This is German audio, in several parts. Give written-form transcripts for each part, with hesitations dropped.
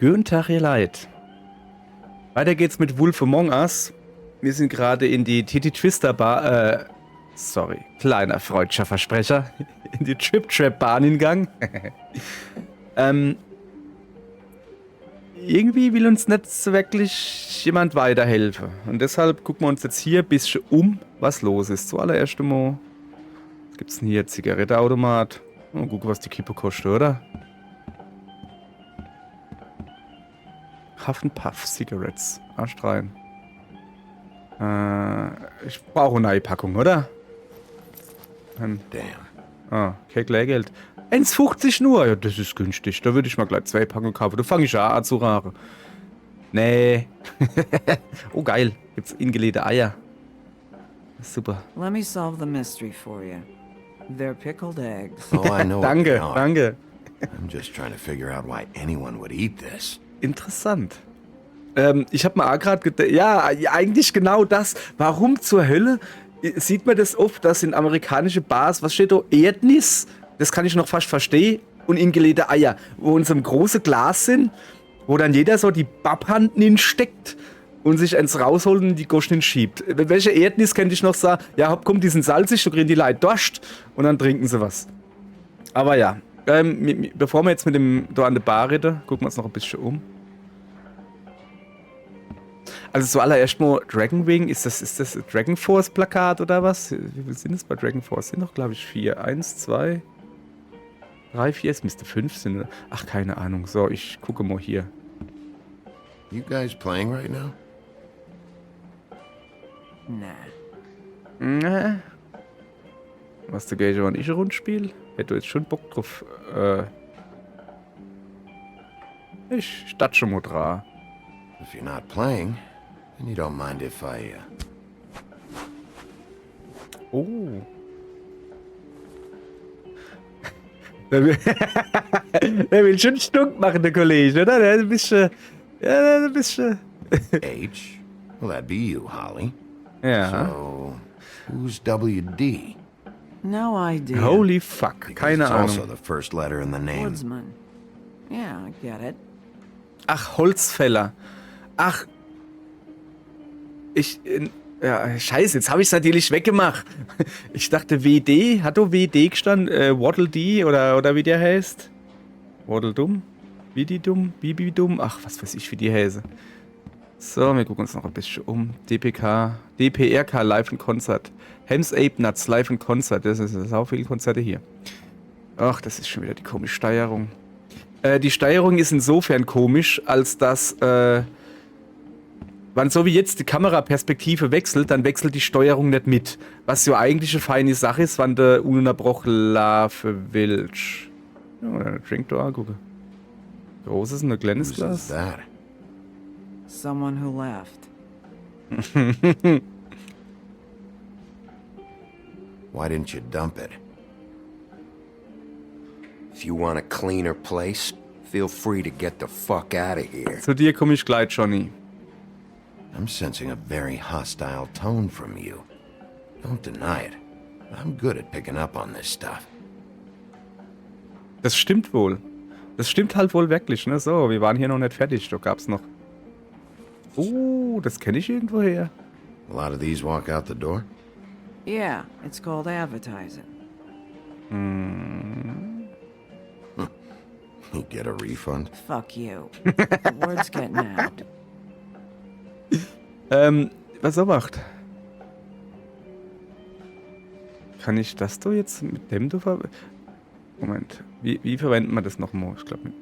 Guten Tag, ihr Leid. Weiter geht's mit Wolf Among Us. Wir sind gerade in die Titty Twister Bar, sorry, kleiner freudscher Versprecher, in die Trip Trap Bahn hingegangen. Irgendwie will uns nicht so wirklich jemand weiterhelfen. Und deshalb gucken wir uns jetzt hier ein bisschen um, was los ist. Zuallererst einmal, was gibt's denn hier? Zigaretteautomat. Mal gucken, was die Kippe kostet, oder? Huff and Puff Cigarettes. Arsch rein. Ich brauche eine neue Packung, oder? Damn. Kein Lehrgeld. 1,50 nur. Ja, das ist günstig. Da würde ich mal gleich 2 Packungen kaufen. Da fange ich ja an zu rauchen. Nee. Oh, geil. Gibt's ingelegte Eier. Super. Let me solve the mystery for you. They're pickled eggs. Oh, I know what they Danke, are. danke. I'm just trying to figure out why anyone would eat this. Interessant. Ich habe mal gerade gedacht, ja, eigentlich genau das. Warum zur Hölle sieht man das oft, dass in amerikanische Bars, was steht da? Erdnis, das kann ich noch fast verstehen, und ingelegte Eier, wo in so einem großen Glas sind, wo dann jeder so die Babhand hinsteckt und sich eins rausholt und die Goschen hinschiebt. Welche Erdnis könnte ich noch sagen? Ja, hopp, komm, die sind salzig, so kriegen die Leute Durst und dann trinken sie was. Aber ja, bevor wir jetzt mit dem da an der Bar reden, gucken wir uns noch ein bisschen um. Also zuallererst mal Dragon Wing, ist das Dragon Force Plakat oder was? Wie viel sind es bei Dragon Force? Sind noch, glaube ich, 4. 1, 2, 3, 4, es müsste 5 sein. Ach, keine Ahnung. So, ich gucke mal hier. You guys playing right now? Nah. Was der Gage und ich ein Rundspiel? Hätte jetzt schon Bock drauf. Ich statt schon mal dran. If you're not playing, then you don't mind if I, Oh. Der will schon stunk machen, der Kollege, oder? Der ist ein bisschen. Ja, der ist ein bisschen. H? Well, that'd be you, Holly. Ja. So, who's WD? No idea. Holy fuck. Because Keine it's also Ahnung. the first letter in the name. Woodsman. Yeah, I get it. Ach, Holzfäller. Ach. Ja, scheiße, jetzt habe ich es natürlich weggemacht. Ich dachte WD, hat doch WD gestanden? Waddle D oder wie der heißt? Waddle Dumm? Wie die Dumm? Bibi Dumm? Ach, was weiß ich, wie die heiße. So, wir gucken uns noch ein bisschen um. DPRK Live in Konzert. Hems Ape Nuts Live in Konzert. Das ist auch viele Konzerte hier. Ach, das ist schon wieder die komische Steuerung. Die Steuerung ist insofern komisch, als dass, wenn so wie jetzt die Kameraperspektive wechselt, dann wechselt die Steuerung nicht mit. Was ja eigentlich eine feine Sache ist, wenn du ununterbrochen laufen willst. Ja, oder ein Drink da angucken. Großes und ein kleines Whose is Glas. that? Someone who left. Why didn't you dump it? If you want a cleaner place, feel free to get the fuck out of here. Zu dir komme ich gleich, Johnny. I'm sensing a very hostile tone from you. Don't deny it. I'm good at picking up on this stuff. Das stimmt wohl. Das stimmt halt wohl wirklich, ne? So, wir waren hier noch nicht fertig. Da gab's noch. Oh, das kenne ich irgendwoher. A lot of these walk out the door? Yeah, it's called advertising. You get a refund? Fuck you. The word's getting out. Was er macht. Kann ich das da jetzt mit dem da verwenden? Moment. Wie verwendet man das nochmal? Ich glaube.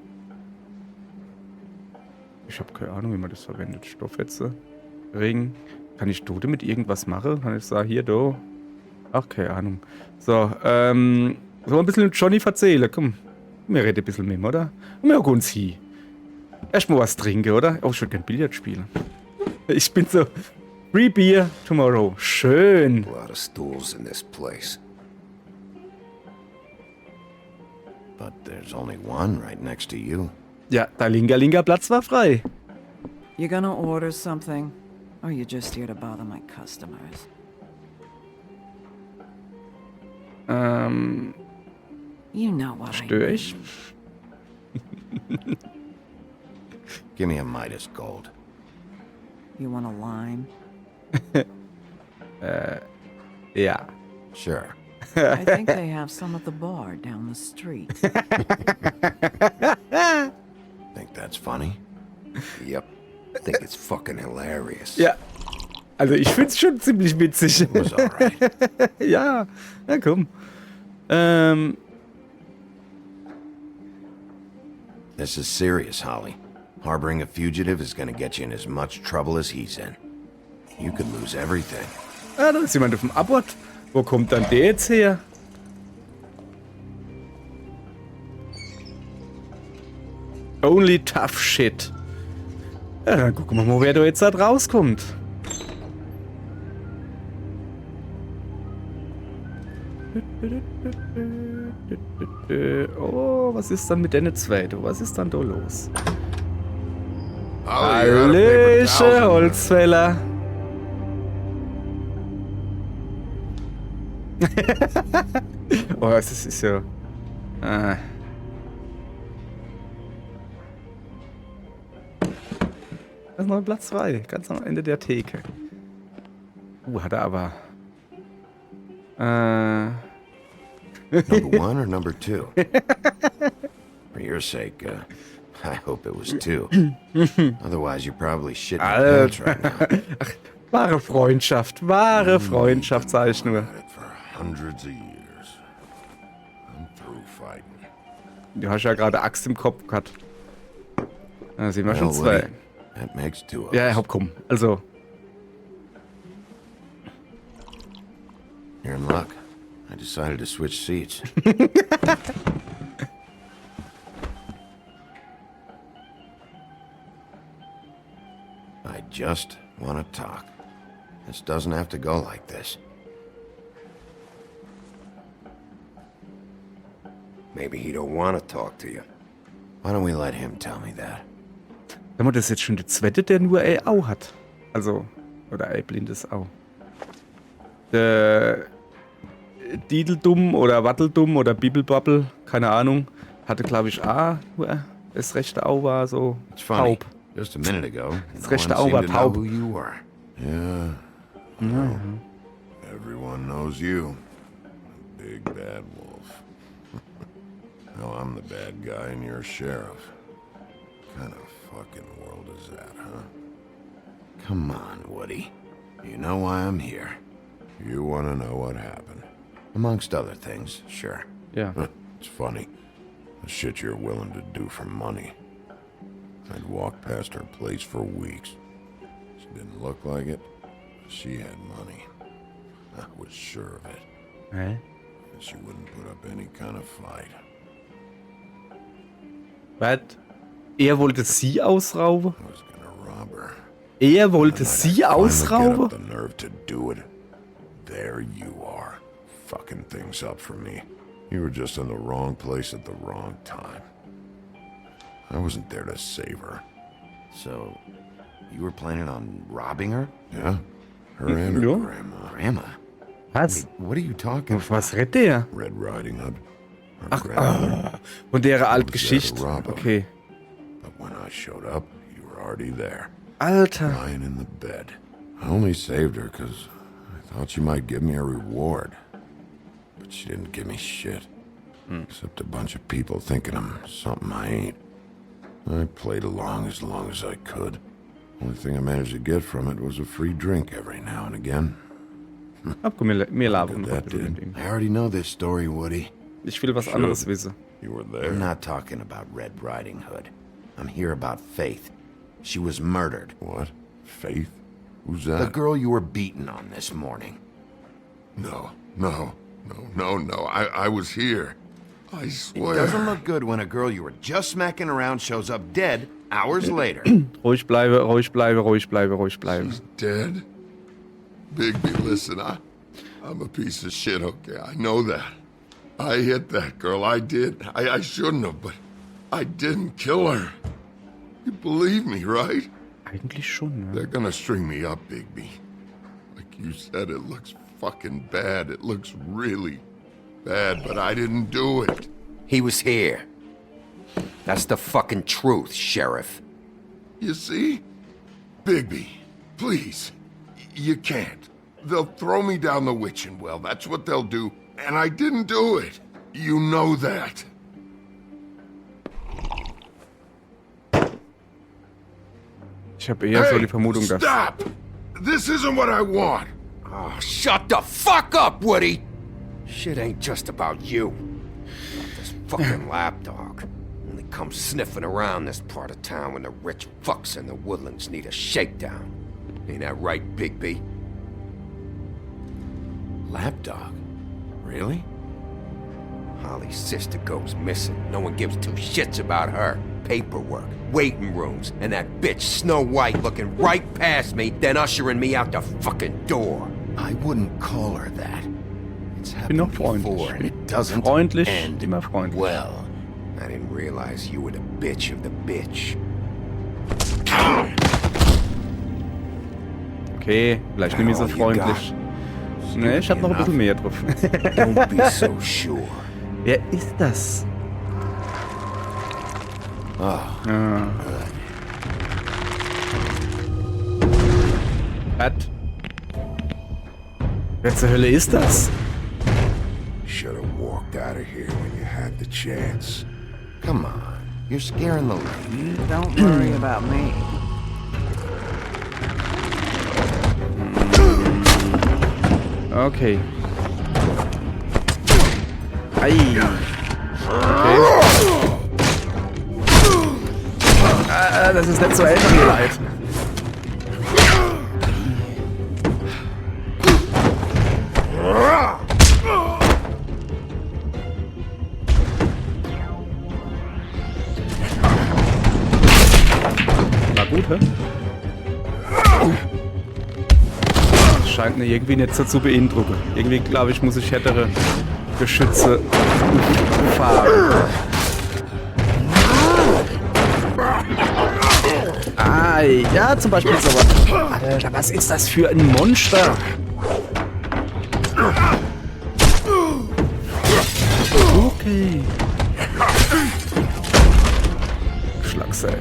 Ich habe keine Ahnung, wie man das verwendet. Stoffwetze. Ring. Kann ich da mit irgendwas machen? Kann ich sagen, hier, da. Ach, keine Ahnung. So, sollen wir ein bisschen mit Johnny erzählen? Komm. Wir reden ein bisschen mit ihm, oder? Und wir gehen uns hin. Erstmal was trinken, oder? Oh, ich würde gerne Billard spielen. Ich bin so. Free beer tomorrow. Schön. A lot of stools in this place. But there's only one right next to you. Ja, der linker Platz war frei. You gonna order something? Or you just here to bother my customers? You know what I Störe ich? Give me a Midas gold. You want a line? Ja. Sure. I think they have some at the bar down the street. Think that's funny? Yep. Think it's fucking hilarious. Ja. Also ich find's schon ziemlich witzig. It was alright. Ja. Na komm. This is serious, Holly. Harboring a fugitive is gonna get you in as much trouble as he's in. You could lose everything. Ah, da ist jemand auf dem Abort. Wo kommt dann der jetzt her? Only tough shit. Ja, dann gucken wir mal, wer da jetzt da rauskommt. Oh, was ist dann mit den zwei? Du? Was ist dann da los? Hallöchen, Holzfäller. Oh, das ist ja... Ah. Das ist noch Platz 2, ganz am Ende der Theke. Hat er aber... Number 1 or number 2? For your sake, I hope it was 2. Otherwise, you're probably shitting your pants right now. Ach, wahre Freundschaft, sag ich nur. For hundreds of years. I'm through fighting. Du hast ja gerade Axt im Kopf gehabt. Da sehen wir schon Well, 2. Woody, that makes 2 of Ja, us. hopp, komm. Also, You're in luck. I decided to switch seats. I just want to talk. This doesn't have to go like this. Maybe he don't want to talk to you. Why don't we let him tell me that? wenn man das jetzt schon der zweite, der nur Au hat. Also, oder blindes Au. Der Dideldumm oder Watteldumm oder Bibelbabbel, keine Ahnung, hatte glaube ich nur das rechte Au war so It's funny. taub. Just a minute ago, Das no rechte one Au seemed war to know taub. who you were. Yeah. Well, everyone knows you. Big bad wolf. Now I'm the bad guy and you're sheriff. What kind of fucking world is that, huh? Come on, Woody. You know why I'm here. You want to know what happened. Amongst other things, sure. Ja. It's funny. The shit you're willing to do for money. I'd walk past her place for weeks. She didn't look like it, but she had money. I was sure of it. Hä? And she wouldn't put up any kind of fight. Was? Er wollte sie ausrauben? I was gonna rob her. Er wollte And sie I'd finally get ausrauben? up the nerve to do it. There you are, fucking things up for me. You were just in the wrong place at the wrong time. I wasn't there to save her. So, you were planning on robbing her? Yeah, her and her Ja. grandma. Grandma? Was? What are you talking Auf was redet der? Red Riding Hood. Her Ach, grandmother. von der was Altgeschichte. there to rob him. Okay. But when I showed up, you were already there. Alter. Lying in the bed. I only saved her because I thought she might give me a reward. But she didn't give me shit. Except a bunch of people thinking I'm something I ain't. I played along as I could. Only thing I managed to get from it was a free drink every now and again. Abkomm, mir labern noch That bitte den did. Ding. I already know this story, Woody. Ich will was anderes wissen. You were there. I'm not talking about Red Riding Hood. I'm here about Faith. She was murdered. What? Faith? Who's that? The girl you were beaten on this morning. No. I was here. I It swear. doesn't look good when a girl you were just smacking around shows up dead hours later. Ruhig bleibe, ruhig bleibe, ruhig bleibe, ruhig bleibe. She's dead? Bigby, listen, I'm a piece of shit, okay? I know that. I hit that girl. I did. I shouldn't have, but I didn't kill her. You believe me, right? Eigentlich schon, ne? They're gonna string me up, Bigby. Like you said, it looks fucking bad. It looks really bad, but I didn't do it. He was here. That's the fucking truth, Sheriff. You see? Bigby, please. You can't. They'll throw me down the witching well. That's what they'll do. And I didn't do it. You know that. Ich habe eher so die Vermutung, dass... Stop! This isn't what I want. Oh, shut the fuck up, Woody! Shit ain't just about you. This fucking lapdog only comes sniffing around this part of town when the rich fucks in the woodlands need a shakedown. Ain't that right, Bigby? Lapdog? Really? Holly's sister goes missing. No one gives two shits about her. Paperwork, waiting rooms, and that bitch Snow White looking right past me, then ushering me out the fucking door. I wouldn't call her that. It's Ich bin noch happened freundlich. before, and it doesn't Freundlich, end immer freundlich. well. I didn't realize you were the bitch of the bitch. Okay, vielleicht nehme ich so freundlich. Ne, ich hab noch ein bisschen mehr drauf. Don't be so sure. Wer ist das? Was? Wer zur Hölle ist das? Should have walked out of here when you had the chance. Come on, you're scaring the lady. Don't worry about me. Okay. Ei. Okay. Das ist nicht so einfach hier leid. War gut, hä? Das scheint mir irgendwie nicht so zu beeindrucken. Irgendwie, glaube ich, muss ich härtere Geschütze fahren. Ah, ja, zum Beispiel sowas. Alter, was ist das für ein Monster? Okay. Schlagsafe.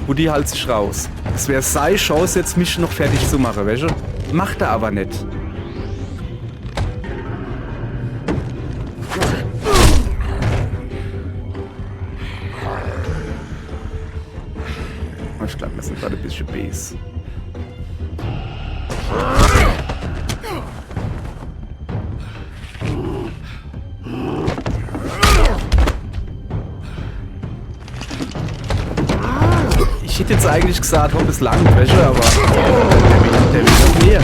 Woody halt sich raus. Es wäre seine Chance, jetzt mich noch fertig zu machen, weißt du? Macht er aber nicht. Ich glaube, wir sind gerade ein bisschen Base. Ich hätte jetzt eigentlich gesagt, Hopp ist lang, Wäsche, aber der will noch mehr.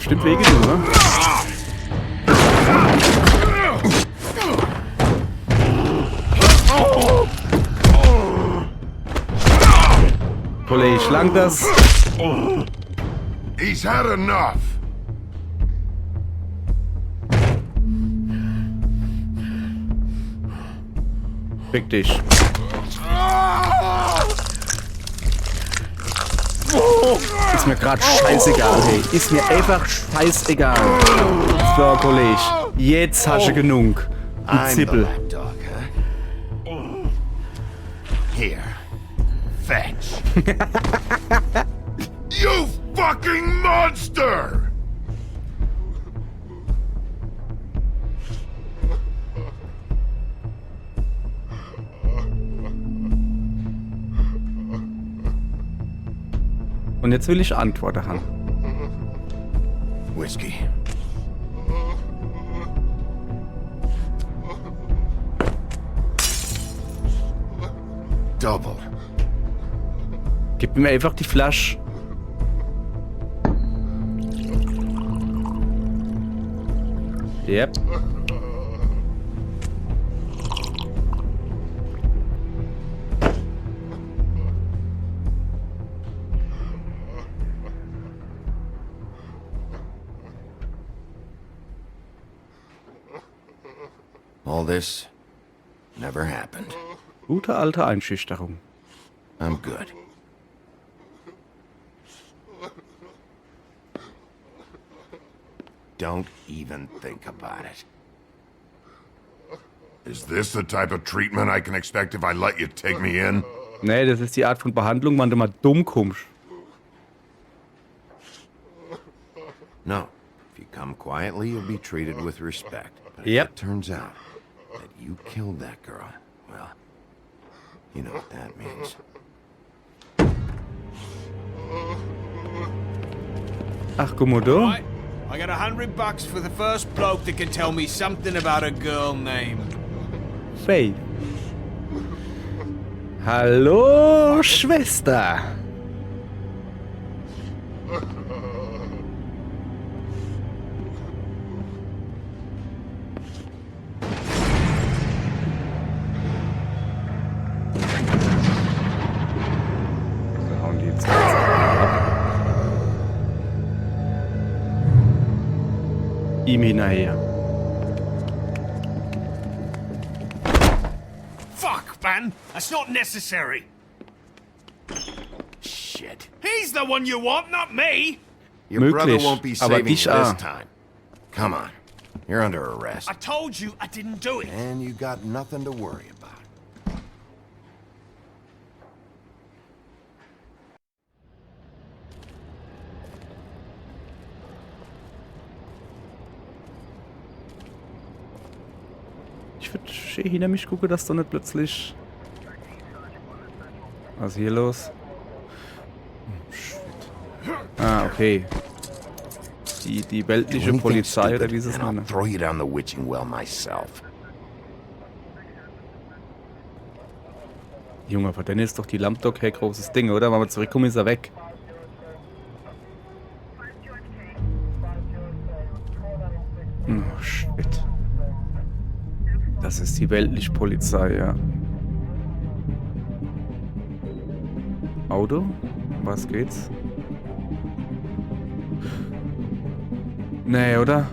Stimmt wegen du, ne? Kollege, schlank das. He's had enough. Fick dich. Ist mir grad scheißegal, hey. Ist mir einfach scheißegal. So, Kollege. Jetzt hast du genug. Du I'm the Zippel. lapdog, huh? Here. Fetch. You fucking monster! Und jetzt will ich Antworten haben. Whiskey. Double. Gib mir einfach die Flasche. Yep. All this never happened. Gute alte Einschüchterung. I'm good. Don't even think about it. Is this the type of treatment I can expect if I let you take me in? Nee, das ist die Art von Behandlung, wenn du mal dumm kommst. No. If you come quietly, you'll be treated with respect. But if Yep. it turns out that you killed that girl, well, you know what that means. Ach, guck mal da. Right, I got $100 for the first bloke that can tell me something about a girl named. Faith. Hallo, Schwester. Wir hauen die jetzt ab. Ihm hinterher. Fuck, man! That's not necessary! Shit. He's the one you want, not me! Your brother Möglich, won't be aber saving you dich this auch. time. Come on. You're under arrest. I told you I didn't do it. And you got nothing to worry about. Ich würde schön hinter mich gucken, dass da nicht plötzlich... Was ist hier los? Oh, shit. Ah, okay. Die weltliche Anything Polizei, oder stupid, wie sie es and I'll nennen. throw you down the witching well myself. Junge, von denen ist doch die Lampe doch kein großes Ding, oder? Wenn wir zurückkommen, ist er weg. Oh, shit. Das ist die weltliche Polizei, ja. Auto? Um was geht's? Nee, oder?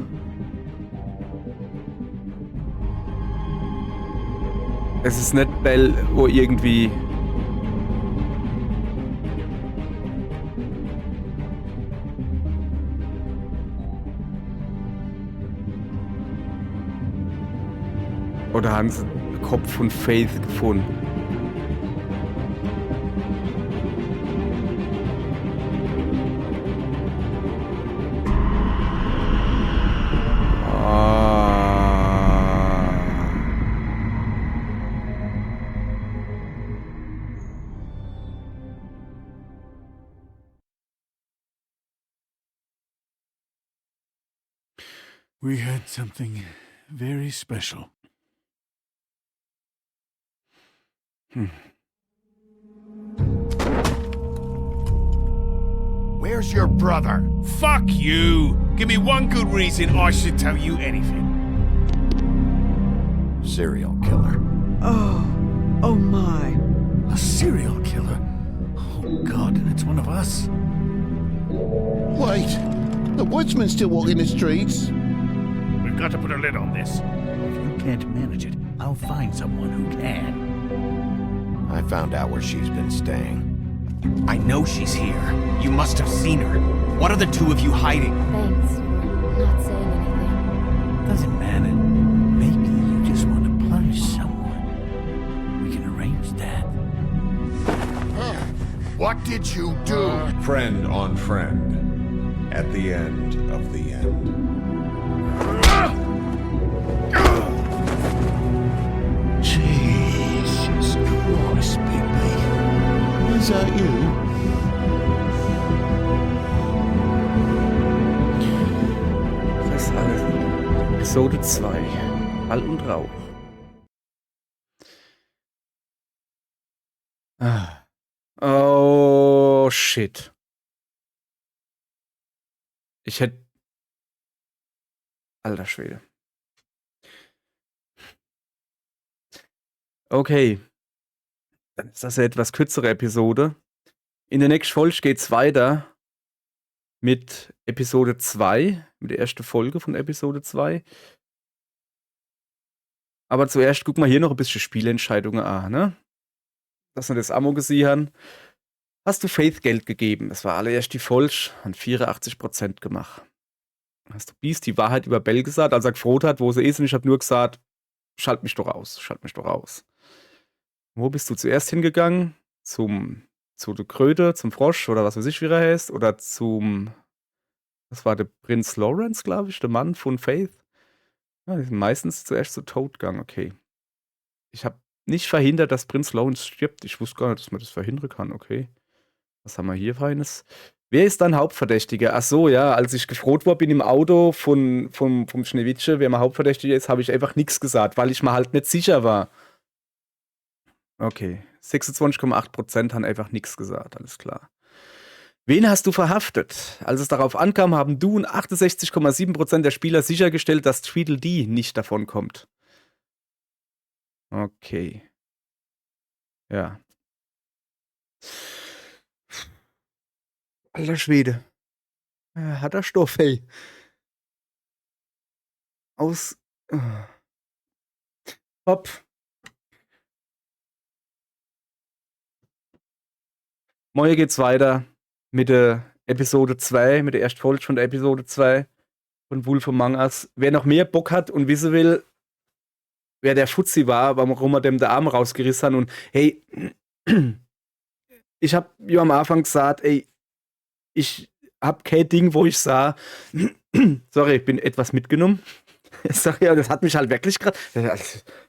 Es ist nicht Bell, wo irgendwie... Oder haben sie den Kopf von Faith gefunden? We had something very special. Where's your brother? Fuck you! Give me one good reason I should tell you anything. Serial killer. Oh my. A serial killer? Oh, God, and it's one of us? Wait, the woodsman's still walking the streets. We've got to put a lid on this. If you can't manage it, I'll find someone who can. I found out where she's been staying. I know she's here. You must have seen her. What are the two of you hiding? Thanks for not saying anything. Doesn't matter. Maybe you just want to punish someone. We can arrange that. What did you do? Friend on friend. At the end of the end. Jesus Christ, Bigby. Is that you? Festhalten. Episode 2. Hall und Rauch. Ah. Oh, shit. Ich hätte... Alter Schwede. Okay. Dann ist das eine etwas kürzere Episode. In der nächsten Folge geht's weiter mit Episode 2, mit der ersten Folge von Episode 2. Aber zuerst guck mal hier noch ein bisschen Spielentscheidungen an, ne? Dass wir das Ammo gesehen haben. Hast du Faith Geld gegeben? Das war allererst die Falsch, an 84% gemacht. Hast du Beast die Wahrheit über Bell gesagt, als er gefroht hat, wo sie ist, und ich habe nur gesagt, schalt mich doch aus, schalt mich doch aus. Wo bist du zuerst hingegangen? Zu der Kröte, zum Frosch oder was weiß ich, wie er heißt? Oder das war der Prinz Lawrence, glaube ich, der Mann von Faith. Ja, die sind meistens zuerst zu Toad gegangen, okay. Ich habe nicht verhindert, dass Prinz Lawrence stirbt. Ich wusste gar nicht, dass man das verhindern kann, okay. Was haben wir hier Feines? Wer ist dein Hauptverdächtiger? Ach so, ja, als ich gefroht worden bin im Auto vom Schneewittche, wer mein Hauptverdächtiger ist, habe ich einfach nichts gesagt, weil ich mir halt nicht sicher war. Okay, 26,8% haben einfach nichts gesagt, alles klar. Wen hast du verhaftet? Als es darauf ankam, haben du und 68,7% der Spieler sichergestellt, dass Tweedledee nicht davonkommt. Okay. Ja. Alter Schwede. Hat er Stoff, ey. Aus. Hopp. Morgen geht's weiter mit der Episode 2, mit der ersten Folge von der Episode 2 von Wolf Among Us. Wer noch mehr Bock hat und wissen will, wer der Fuzzi war, warum er dem den Arm rausgerissen hat, und hey, ich hab ja am Anfang gesagt, ey, ich hab kein Ding, wo ich sah, sorry, ich bin etwas mitgenommen. Sorry, ja, das hat mich halt wirklich gerade.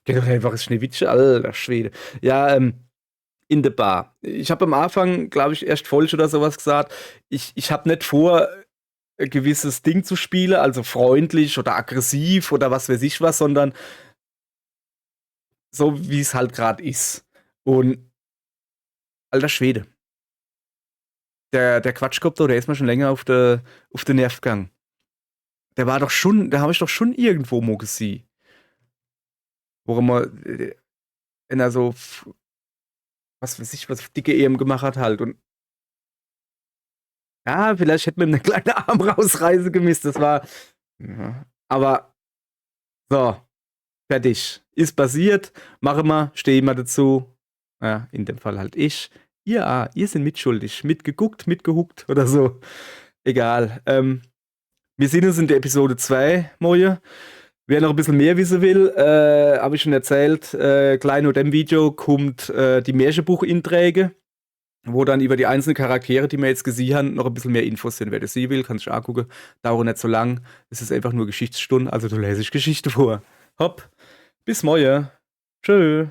Geht doch einfach das Schneewittchen, alter Schwede. Ja, in der Bar. Ich habe am Anfang, glaube ich, erst falsch oder sowas gesagt. Ich habe nicht vor, ein gewisses Ding zu spielen, also freundlich oder aggressiv oder was weiß ich was, sondern so, wie es halt gerade ist. Und alter Schwede. Der Quatschkopf, der ist mir schon länger auf den Nerv gegangen. Der war doch schon, da habe ich doch schon irgendwo mal gesehen. Worum er, wenn er so, was weiß ich, was dicke EM gemacht hat halt. Und ja, vielleicht hätte man ihm eine kleine Armrausreise gemisst. Das war, ja. Aber so, fertig. Ist passiert, mache mal, stehe immer dazu. Ja, in dem Fall halt ich. Ihr sind mitschuldig. Mitgeguckt, mitgehuckt oder so. Egal. Wir sehen uns in der Episode 2, Moje. Wer noch ein bisschen mehr wissen will, habe ich schon erzählt, gleich unter dem Video kommt die Märchenbuch-Inträge, wo dann über die einzelnen Charaktere, die wir jetzt gesehen haben, noch ein bisschen mehr Infos sind. Wer das sehen will, kann sich angucken. Dauert nicht so lang. Es ist einfach nur Geschichtsstunde, also du lässt Geschichte vor. Hopp, bis morgen. Tschö.